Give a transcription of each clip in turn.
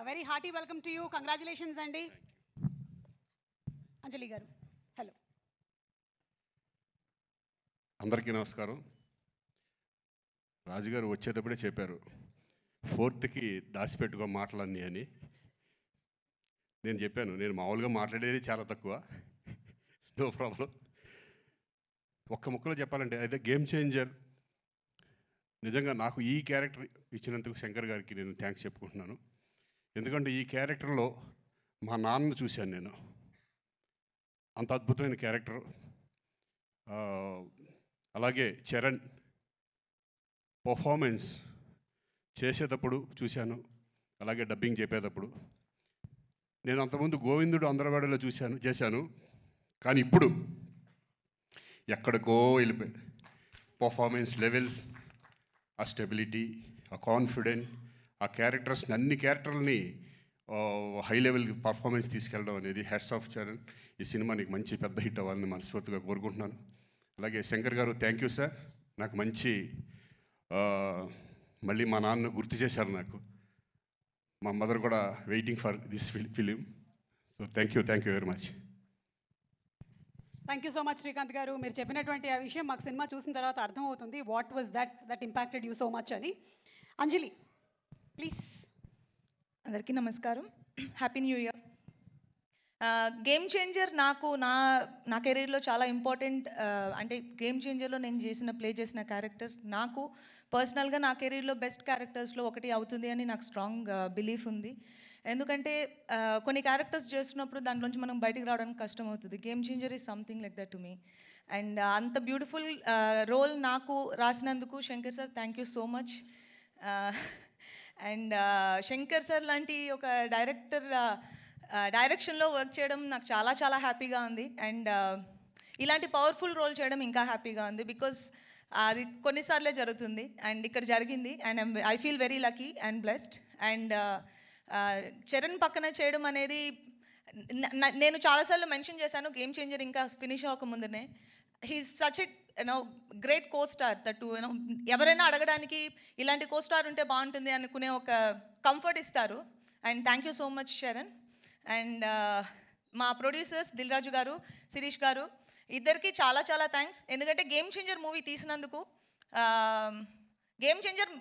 Very hearty welcome to you. Congratulations అండి. అంజలి గారు hello. అందరికీ నమస్కారం. రాజుగారు వచ్చేటప్పుడే చెప్పారు 4th దాచిపెట్టుకో మాటలన్నీ అని. నేను చెప్పాను నేను మామూలుగా మాట్లాడేది చాలా తక్కువ, నో ప్రాబ్లం. ఒక్క ముక్కలో చెప్పాలంటే అదే గేమ్ చేంజర్. నిజంగా నాకు ఈ క్యారెక్టర్ ఇచ్చినందుకు శంకర్ గారికి నేను థ్యాంక్స్ చెప్పుకుంటున్నాను. ఎందుకంటే ఈ క్యారెక్టర్లో మా నాన్నను చూశాను నేను. అంత అద్భుతమైన క్యారెక్టర్. అలాగే చరణ్ పర్ఫార్మెన్స్ చేసేటప్పుడు చూశాను, అలాగే డబ్బింగ్ చెప్పేటప్పుడు. నేను అంతకుముందు గోవిందుడు అందరవాడలో చేశాను, కానీ ఇప్పుడు ఎక్కడికో వెళ్ళిపోయాడు. పర్ఫార్మెన్స్ లెవెల్స్, ఆ స్టెబిలిటీ, ఆ కాన్ఫిడెంట్, ఆ క్యారెక్టర్స్ని అన్ని క్యారెక్టర్లని హై లెవెల్ పర్ఫార్మెన్స్ తీసుకెళ్ళడం అనేది హ్యాట్స్ ఆఫ్ చరణ్. ఈ సినిమా నీకు మంచి పెద్ద హిట్ అవ్వాలని మనస్ఫూర్తిగా కోరుకుంటున్నాను. అలాగే శంకర్ గారు థ్యాంక్ యూ సార్. నాకు మంచి మళ్ళీ మా నాన్న గుర్తు చేశారు నాకు. మా మదర్ కూడా waiting for this film. So thank you very much. Thank you so much Srikanth గారు. మీరు చెప్పినటువంటి ఆ విషయం మాకు సినిమా చూసిన తర్వాత అర్థమవుతుంది. What was that impacted you so much అని. అంజలి ప్లీజ్. అందరికీ నమస్కారం, happy new year. Game changer నాకు నా కెరీర్లో చాలా ఇంపార్టెంట్. అంటే గేమ్ చేంజర్లో నేను ప్లే చేసిన క్యారెక్టర్ నాకు పర్సనల్గా నా కెరీర్లో బెస్ట్ క్యారెక్టర్స్లో ఒకటి అవుతుంది అని నాకు స్ట్రాంగ్ బిలీఫ్ ఉంది. ఎందుకంటే కొన్ని క్యారెక్టర్స్ చేస్తున్నప్పుడు దాంట్లోంచి మనం బయటికి రావడానికి కష్టం అవుతుంది. Game changer is something like that to me. And అంత బ్యూటిఫుల్ రోల్ నాకు రాసినందుకు Shankar sir thank you so much. And Shankar sir లాంటి ఒక డైరెక్షన్లో వర్క్ చేయడం నాకు చాలా చాలా హ్యాపీగా ఉంది. అండ్ ఇలాంటి పవర్ఫుల్ రోల్ చేయడం ఇంకా హ్యాపీగా ఉంది. బికాజ్ అది కొన్నిసార్లే జరుగుతుంది అండ్ ఇక్కడ జరిగింది. And I feel very lucky and blessed. And Charan పక్కన చేయడం అనేది నేను చాలాసార్లు మెన్షన్ చేశాను గేమ్ చేంజర్ ఇంకా ఫినిష్ అవ్వకముందునే. He's such a great co star that ఎవరైనా అడగడానికి ఇలాంటి కో స్టార్ ఉంటే బాగుంటుంది అనుకునే ఒక కంఫర్ట్ ఇస్తారు. And thank you so much Charan. And మా ప్రొడ్యూసర్స్ దిల్ రాజు గారు, శిరీష్ గారు ఇద్దరికి చాలా చాలా థ్యాంక్స్. ఎందుకంటే గేమ్ చేంజర్ మూవీ తీసినందుకు. గేమ్ చేంజర్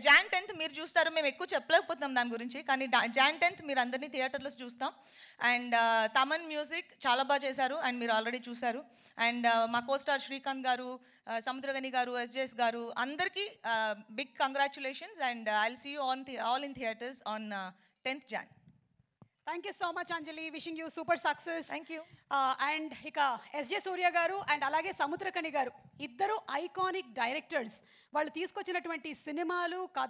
Jan 10th మీరు చూస్తారు. మేము ఎక్కువ చెప్పలేకపోతున్నాం దాని గురించి, కానీ Jan 10th మీరు అందరినీ థియేటర్లో చూస్తాం. అండ్ తమన్ మ్యూజిక్ చాలా బాగా చేశారు అండ్ మీరు ఆల్రెడీ చూశారు. అండ్ మా కోస్టార్ శ్రీకాంత్ గారు, సముద్రగని గారు, SJS గారు అందరికీ big congratulations. And I will see you all in theatres on 10th Jan. Thank you so much Anjali. Wishing you super success. Thank you. And ఇక SJ సూర్య గారు అండ్ అలాగే సముద్రకని గారు ఇద్దరు ఐకానిక్ డైరెక్టర్స్. వాళ్ళు తీసుకొచ్చినటువంటి సినిమాలు, కథ